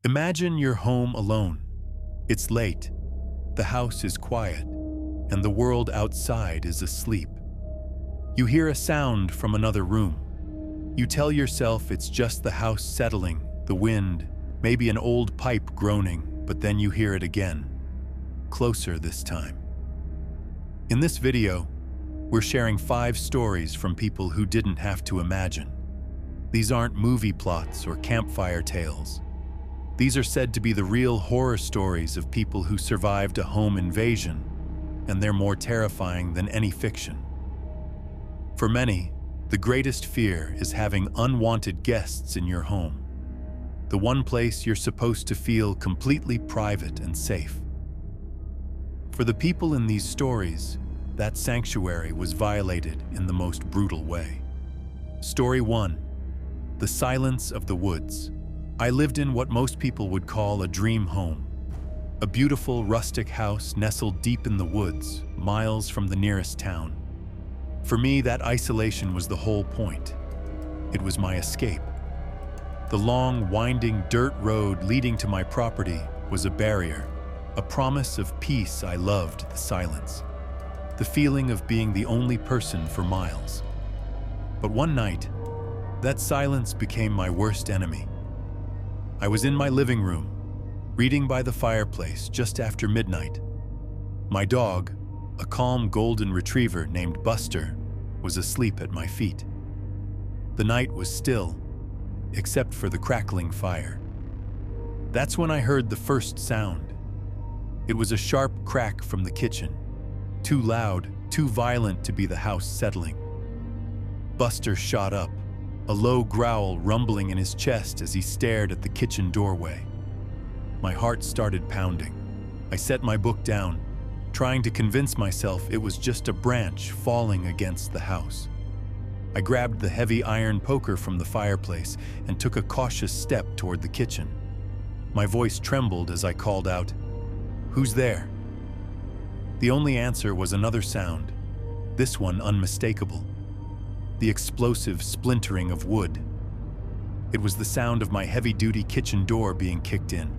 Imagine you're home alone. It's late, the house is quiet, and the world outside is asleep. You hear a sound from another room. You tell yourself it's just the house settling, the wind, maybe an old pipe groaning, but then you hear it again, closer this time. In this video, we're sharing 5 stories from people who didn't have to imagine. These aren't movie plots or campfire tales. These are said to be the real horror stories of people who survived a home invasion, and they're more terrifying than any fiction. For many, the greatest fear is having unwanted guests in your home, the one place you're supposed to feel completely private and safe. For the people in these stories, that sanctuary was violated in the most brutal way. Story 1. The Silence of the Woods. I lived in what most people would call a dream home. A beautiful rustic house nestled deep in the woods, miles from the nearest town. For me, that isolation was the whole point. It was my escape. The long, winding dirt road leading to my property was a barrier, a promise of peace. I loved the silence, the feeling of being the only person for miles. But one night, that silence became my worst enemy. I was in my living room, reading by the fireplace just after midnight. My dog, a calm golden retriever named Buster, was asleep at my feet. The night was still, except for the crackling fire. That's when I heard the first sound. It was a sharp crack from the kitchen, too loud, too violent to be the house settling. Buster shot up, a low growl rumbling in his chest as he stared at the kitchen doorway. My heart started pounding. I set my book down, trying to convince myself it was just a branch falling against the house. I grabbed the heavy iron poker from the fireplace and took a cautious step toward the kitchen. My voice trembled as I called out, "Who's there?" The only answer was another sound, this one unmistakable. The explosive splintering of wood. It was the sound of my heavy-duty kitchen door being kicked in.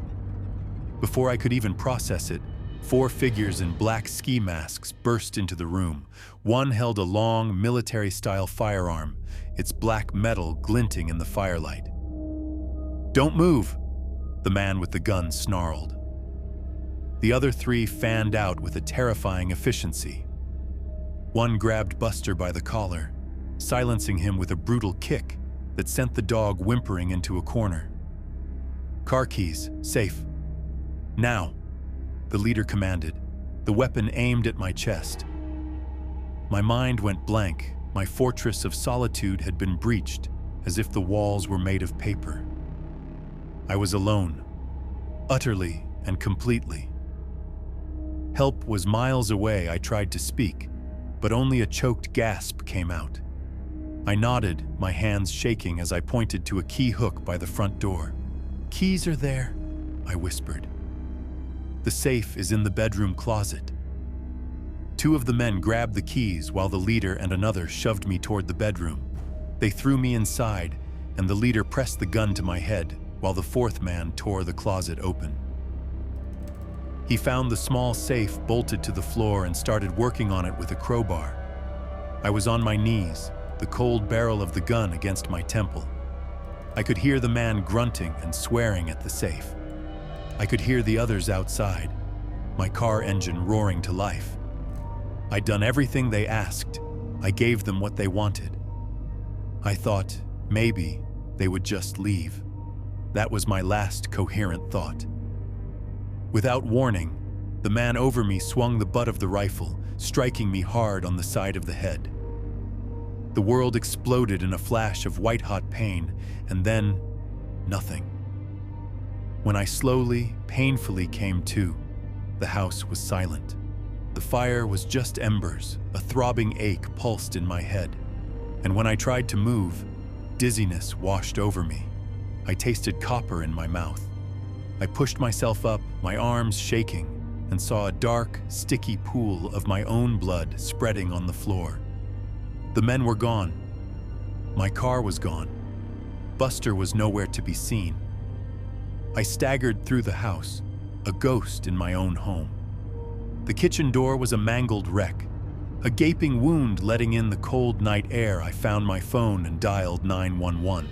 Before I could even process it, 4 figures in black ski masks burst into the room. One held a long, military-style firearm, its black metal glinting in the firelight. "Don't move!" the man with the gun snarled. The other 3 fanned out with a terrifying efficiency. One grabbed Buster by the collar, silencing him with a brutal kick that sent the dog whimpering into a corner. "Car keys, safe. Now," the leader commanded, the weapon aimed at my chest. My mind went blank. My fortress of solitude had been breached, as if the walls were made of paper. I was alone, utterly and completely. Help was miles away. I tried to speak, but only a choked gasp came out. I nodded, my hands shaking as I pointed to a key hook by the front door. "Keys are there," I whispered. "The safe is in the bedroom closet." 2 of the men grabbed the keys while the leader and another shoved me toward the bedroom. They threw me inside, and the leader pressed the gun to my head while the 4th man tore the closet open. He found the small safe bolted to the floor and started working on it with a crowbar. I was on my knees, the cold barrel of the gun against my temple. I could hear the man grunting and swearing at the safe. I could hear the others outside, my car engine roaring to life. I'd done everything they asked. I gave them what they wanted. I thought maybe they would just leave. That was my last coherent thought. Without warning, the man over me swung the butt of the rifle, striking me hard on the side of the head. The world exploded in a flash of white-hot pain, and then nothing. When I slowly, painfully came to, the house was silent. The fire was just embers, a throbbing ache pulsed in my head. And when I tried to move, dizziness washed over me. I tasted copper in my mouth. I pushed myself up, my arms shaking, and saw a dark, sticky pool of my own blood spreading on the floor. The men were gone. My car was gone. Buster was nowhere to be seen. I staggered through the house, a ghost in my own home. The kitchen door was a mangled wreck. A gaping wound letting in the cold night air. I found my phone and dialed 911.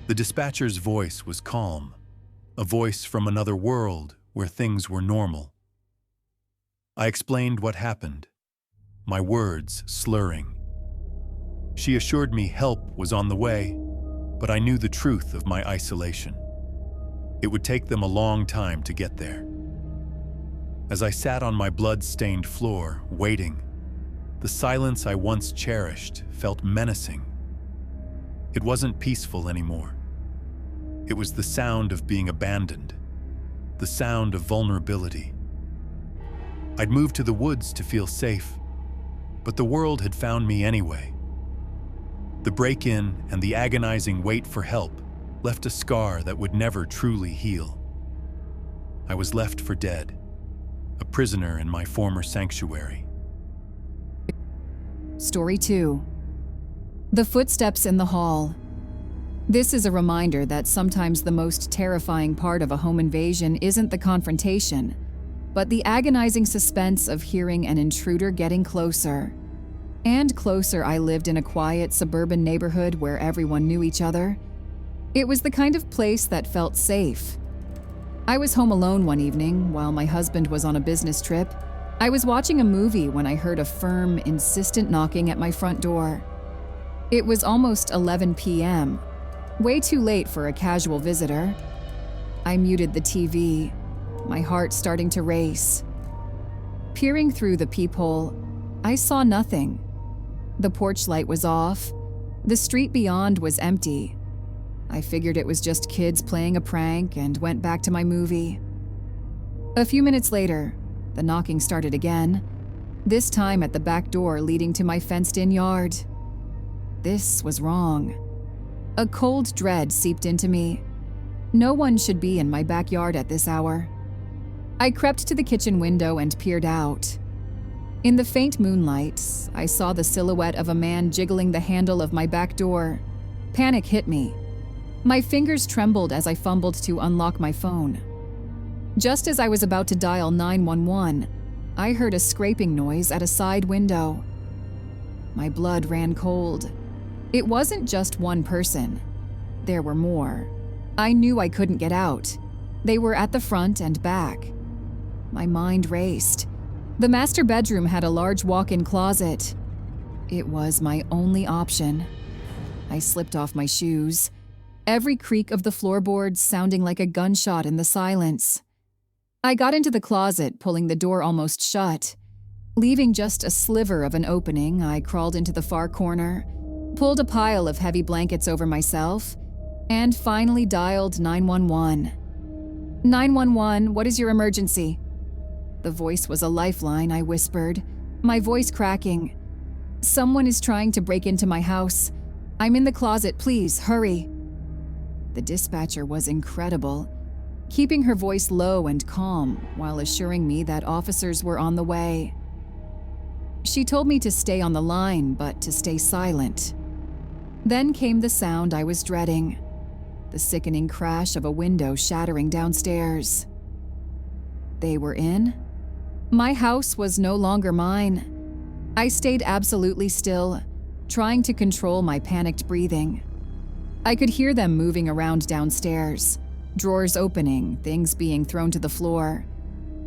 The dispatcher's voice was calm, a voice from another world where things were normal. I explained what happened, my words slurring. She assured me help was on the way, but I knew the truth of my isolation. It would take them a long time to get there. As I sat on my blood-stained floor, waiting, the silence I once cherished felt menacing. It wasn't peaceful anymore. It was the sound of being abandoned, the sound of vulnerability. I'd moved to the woods to feel safe, but the world had found me anyway. The break-in and the agonizing wait for help left a scar that would never truly heal. I was left for dead, a prisoner in my former sanctuary. Story 2. The footsteps in the hall. This is a reminder that sometimes the most terrifying part of a home invasion isn't the confrontation, but the agonizing suspense of hearing an intruder getting closer. And closer. I lived in a quiet suburban neighborhood where everyone knew each other. It was the kind of place that felt safe. I was home alone one evening while my husband was on a business trip. I was watching a movie when I heard a firm, insistent knocking at my front door. It was almost 11 p.m., way too late for a casual visitor. I muted the TV, my heart starting to race. Peering through the peephole, I saw nothing. The porch light was off. The street beyond was empty. I figured it was just kids playing a prank and went back to my movie. A few minutes later, the knocking started again, this time at the back door leading to my fenced-in yard. This was wrong. A cold dread seeped into me. No one should be in my backyard at this hour. I crept to the kitchen window and peered out. In the faint moonlight, I saw the silhouette of a man jiggling the handle of my back door. Panic hit me. My fingers trembled as I fumbled to unlock my phone. Just as I was about to dial 911, I heard a scraping noise at a side window. My blood ran cold. It wasn't just one person. There were more. I knew I couldn't get out. They were at the front and back. My mind raced. The master bedroom had a large walk-in closet. It was my only option. I slipped off my shoes, every creak of the floorboards sounding like a gunshot in the silence. I got into the closet, pulling the door almost shut. Leaving just a sliver of an opening, I crawled into the far corner, pulled a pile of heavy blankets over myself, and finally dialed 911. 911, what is your emergency? The voice was a lifeline, I whispered, my voice cracking. Someone is trying to break into my house. I'm in the closet, please, hurry. The dispatcher was incredible, keeping her voice low and calm while assuring me that officers were on the way. She told me to stay on the line, but to stay silent. Then came the sound I was dreading, the sickening crash of a window shattering downstairs. They were in? My house was no longer mine. I stayed absolutely still, trying to control my panicked breathing. I could hear them moving around downstairs, drawers opening, things being thrown to the floor.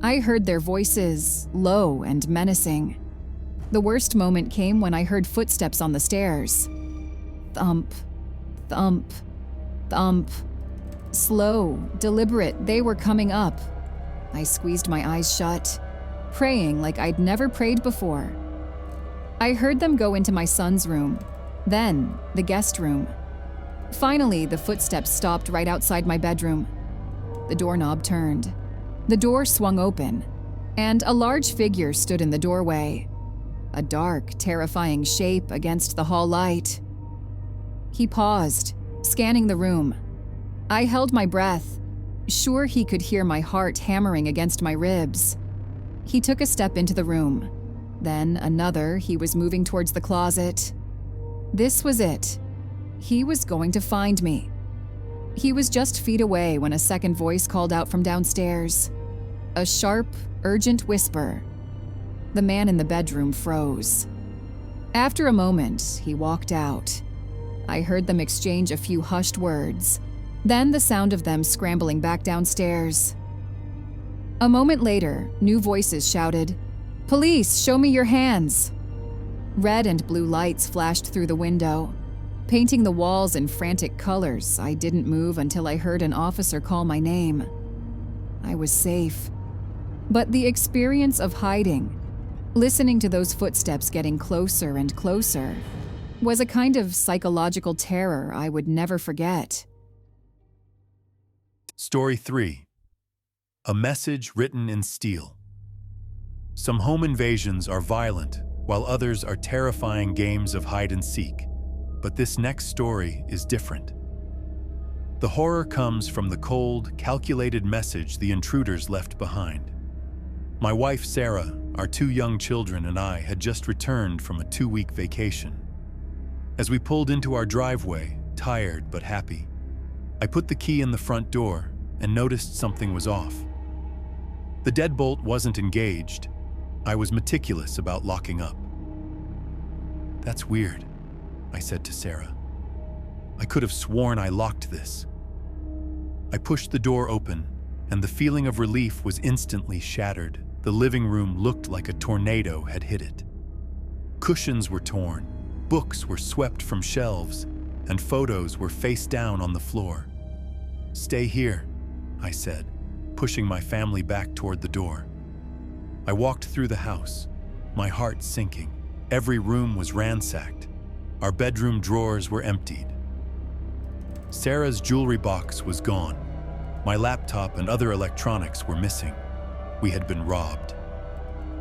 I heard their voices, low and menacing. The worst moment came when I heard footsteps on the stairs. Thump, thump, thump. Slow, deliberate, they were coming up. I squeezed my eyes shut, praying like I'd never prayed before. I heard them go into my son's room, then the guest room. Finally, the footsteps stopped right outside my bedroom. The doorknob turned. The door swung open, and a large figure stood in the doorway. A dark, terrifying shape against the hall light. He paused, scanning the room. I held my breath, sure he could hear my heart hammering against my ribs. He took a step into the room. Then another. He was moving towards the closet. This was it. He was going to find me. He was just feet away when a second voice called out from downstairs. A sharp, urgent whisper. The man in the bedroom froze. After a moment, he walked out. I heard them exchange a few hushed words, then the sound of them scrambling back downstairs. A moment later, new voices shouted, "Police, show me your hands!" Red and blue lights flashed through the window, painting the walls in frantic colors. I didn't move until I heard an officer call my name. I was safe. But the experience of hiding, listening to those footsteps getting closer and closer, was a kind of psychological terror I would never forget. Story 3. A message written in steel. Some home invasions are violent, while others are terrifying games of hide and seek. But this next story is different. The horror comes from the cold, calculated message the intruders left behind. My wife, Sarah, our 2 young children, and I had just returned from a 2-week vacation. As we pulled into our driveway, tired but happy, I put the key in the front door and noticed something was off. The deadbolt wasn't engaged. I was meticulous about locking up. "That's weird," I said to Sarah. "I could have sworn I locked this." I pushed the door open, and the feeling of relief was instantly shattered. The living room looked like a tornado had hit it. Cushions were torn, books were swept from shelves, and photos were face down on the floor. "Stay here," I said, pushing my family back toward the door. I walked through the house, my heart sinking. Every room was ransacked. Our bedroom drawers were emptied. Sarah's jewelry box was gone. My laptop and other electronics were missing. We had been robbed.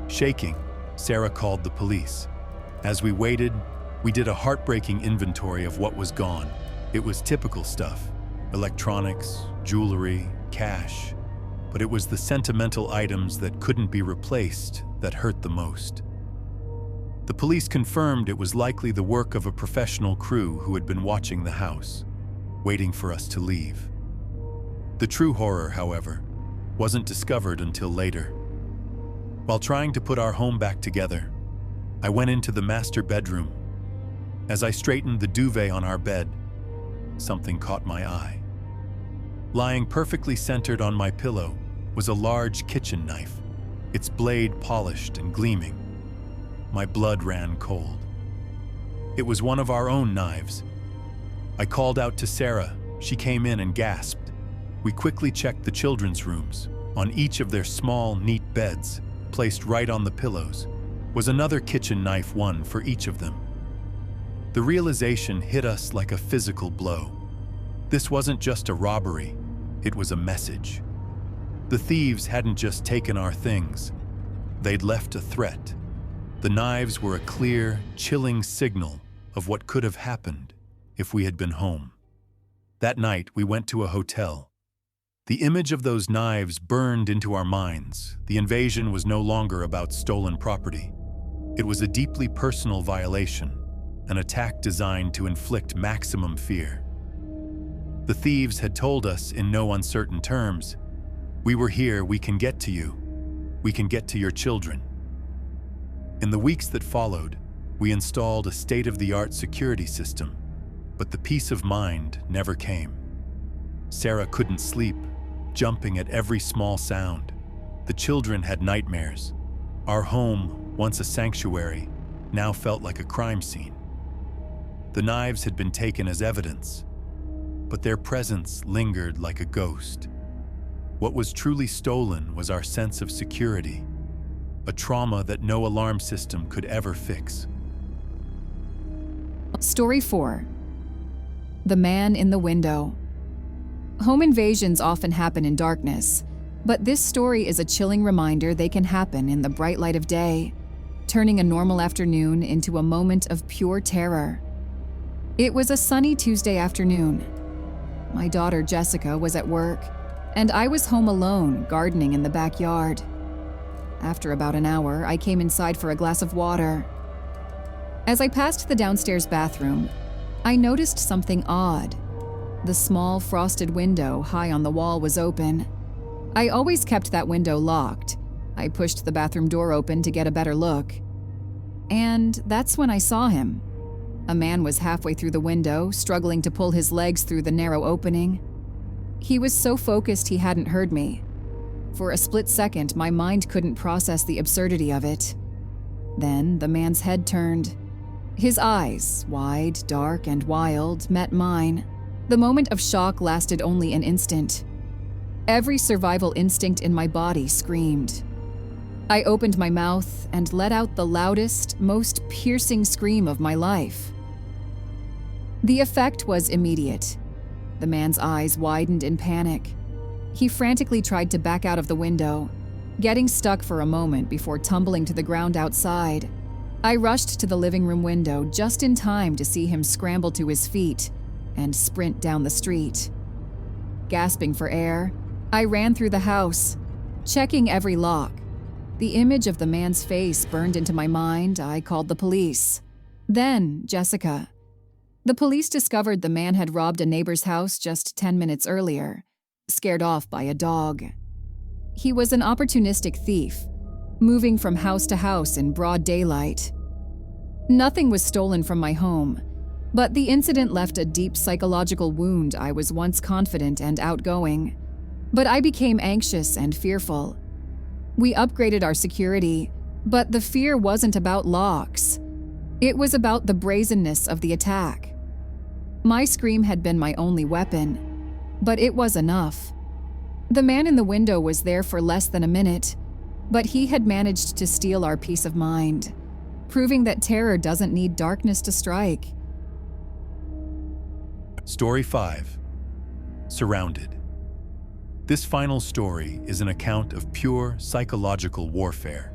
Shaking, Sarah called the police. As we waited, we did a heartbreaking inventory of what was gone. It was typical stuff: electronics, jewelry, cash. But it was the sentimental items that couldn't be replaced that hurt the most. The police confirmed it was likely the work of a professional crew who had been watching the house, waiting for us to leave. The true horror, however, wasn't discovered until later. While trying to put our home back together, I went into the master bedroom. As I straightened the duvet on our bed, something caught my eye. Lying perfectly centered on my pillow was a large kitchen knife, its blade polished and gleaming. My blood ran cold. It was one of our own knives. I called out to Sarah. She came in and gasped. We quickly checked the children's rooms. On each of their small, neat beds, placed right on the pillows, was another kitchen knife, one for each of them. The realization hit us like a physical blow. This wasn't just a robbery, it was a message. The thieves hadn't just taken our things, they'd left a threat. The knives were a clear, chilling signal of what could have happened if we had been home. That night, we went to a hotel. The image of those knives burned into our minds. The invasion was no longer about stolen property. It was a deeply personal violation, an attack designed to inflict maximum fear. The thieves had told us in no uncertain terms, "We were here, we can get to you. We can get to your children." In the weeks that followed, we installed a state-of-the-art security system, but the peace of mind never came. Sarah couldn't sleep, jumping at every small sound. The children had nightmares. Our home, once a sanctuary, now felt like a crime scene. The knives had been taken as evidence, but their presence lingered like a ghost. What was truly stolen was our sense of security, a trauma that no alarm system could ever fix. Story 4. The Man in the Window. Home invasions often happen in darkness, but this story is a chilling reminder they can happen in the bright light of day, turning a normal afternoon into a moment of pure terror. It was a sunny Tuesday afternoon. My daughter Jessica was at work, and I was home alone, gardening in the backyard. After about an hour, I came inside for a glass of water. As I passed the downstairs bathroom, I noticed something odd. The small, frosted window high on the wall was open. I always kept that window locked. I pushed the bathroom door open to get a better look. And that's when I saw him. A man was halfway through the window, struggling to pull his legs through the narrow opening. He was so focused he hadn't heard me. For a split second, my mind couldn't process the absurdity of it. Then the man's head turned. His eyes, wide, dark, and wild, met mine. The moment of shock lasted only an instant. Every survival instinct in my body screamed. I opened my mouth and let out the loudest, most piercing scream of my life. The effect was immediate. The man's eyes widened in panic. He frantically tried to back out of the window, getting stuck for a moment before tumbling to the ground outside. I rushed to the living room window just in time to see him scramble to his feet and sprint down the street. Gasping for air, I ran through the house, checking every lock. The image of the man's face burned into my mind. I called the police. Then, Jessica. The police discovered the man had robbed a neighbor's house just 10 minutes earlier, scared off by a dog. He was an opportunistic thief, moving from house to house in broad daylight. Nothing was stolen from my home, but the incident left a deep psychological wound. I was once confident and outgoing, but I became anxious and fearful. We upgraded our security, but the fear wasn't about locks. It was about the brazenness of the attack. My scream had been my only weapon, but it was enough. The man in the window was there for less than a minute, but he had managed to steal our peace of mind, proving that terror doesn't need darkness to strike. Story 5. Surrounded. This final story is an account of pure psychological warfare,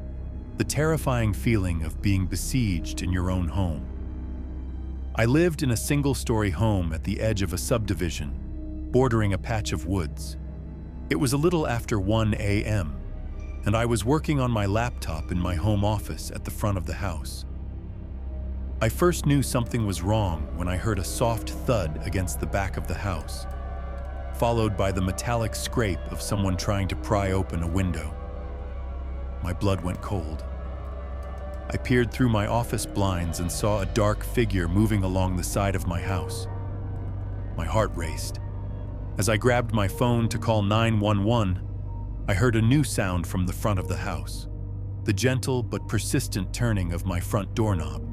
the terrifying feeling of being besieged in your own home. I lived in a single-story home at the edge of a subdivision, bordering a patch of woods. It was a little after 1 a.m., and I was working on my laptop in my home office at the front of the house. I first knew something was wrong when I heard a soft thud against the back of the house, followed by the metallic scrape of someone trying to pry open a window. My blood went cold. I peered through my office blinds and saw a dark figure moving along the side of my house. My heart raced. As I grabbed my phone to call 911, I heard a new sound from the front of the house, the gentle but persistent turning of my front doorknob.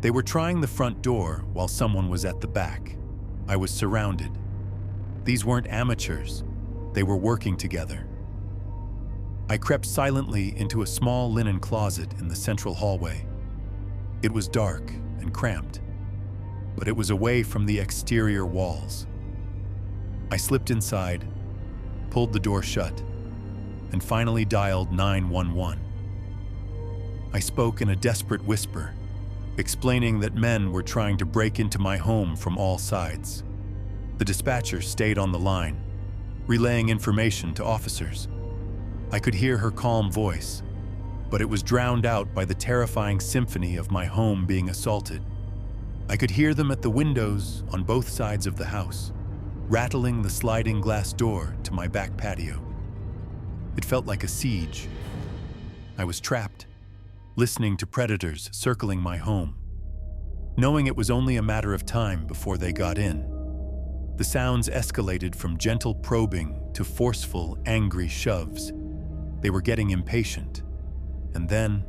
They were trying the front door while someone was at the back. I was surrounded. These weren't amateurs. They were working together. I crept silently into a small linen closet in the central hallway. It was dark and cramped, but it was away from the exterior walls. I slipped inside, pulled the door shut, and finally dialed 911. I spoke in a desperate whisper, explaining that men were trying to break into my home from all sides. The dispatcher stayed on the line, relaying information to officers. I could hear her calm voice, but it was drowned out by the terrifying symphony of my home being assaulted. I could hear them at the windows on both sides of the house, rattling the sliding glass door to my back patio. It felt like a siege. I was trapped, listening to predators circling my home, knowing it was only a matter of time before they got in. The sounds escalated from gentle probing to forceful, angry shoves. They were getting impatient. And then,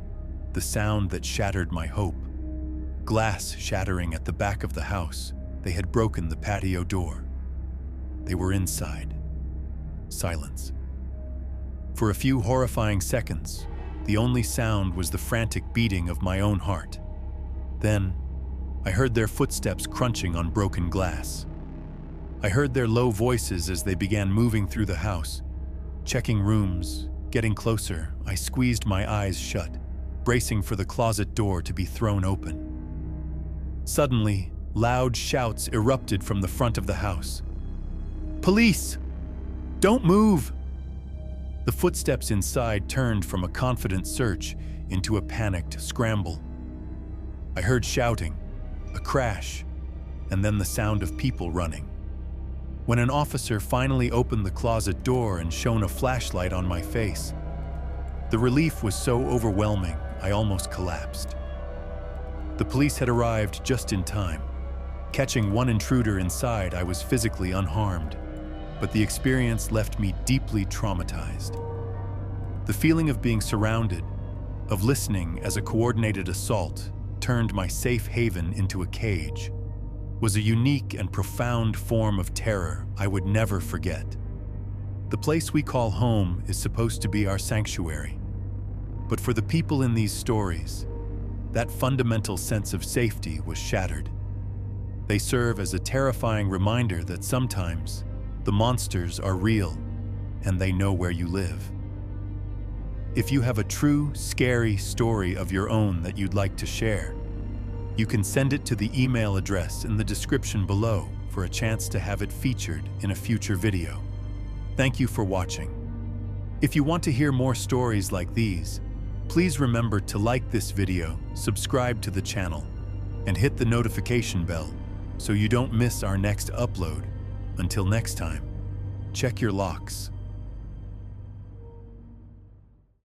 the sound that shattered my hope. Glass shattering at the back of the house. They had broken the patio door. They were inside. Silence. For a few horrifying seconds, the only sound was the frantic beating of my own heart. Then, I heard their footsteps crunching on broken glass. I heard their low voices as they began moving through the house, checking rooms, getting closer. I squeezed my eyes shut, bracing for the closet door to be thrown open. Suddenly, loud shouts erupted from the front of the house. "Police! Don't move!" The footsteps inside turned from a confident search into a panicked scramble. I heard shouting, a crash, and then the sound of people running. When an officer finally opened the closet door and shone a flashlight on my face, the relief was so overwhelming I almost collapsed. The police had arrived just in time. Catching one intruder inside, I was physically unharmed, but the experience left me deeply traumatized. The feeling of being surrounded, of listening as a coordinated assault turned my safe haven into a cage, was a unique and profound form of terror I would never forget. The place we call home is supposed to be our sanctuary, but for the people in these stories, that fundamental sense of safety was shattered. They serve as a terrifying reminder that sometimes the monsters are real and they know where you live. If you have a true, scary story of your own that you'd like to share, you can send it to the email address in the description below for a chance to have it featured in a future video. Thank you for watching. If you want to hear more stories like these, please remember to like this video, subscribe to the channel, and hit the notification bell so you don't miss our next upload. Until next time, check your locks.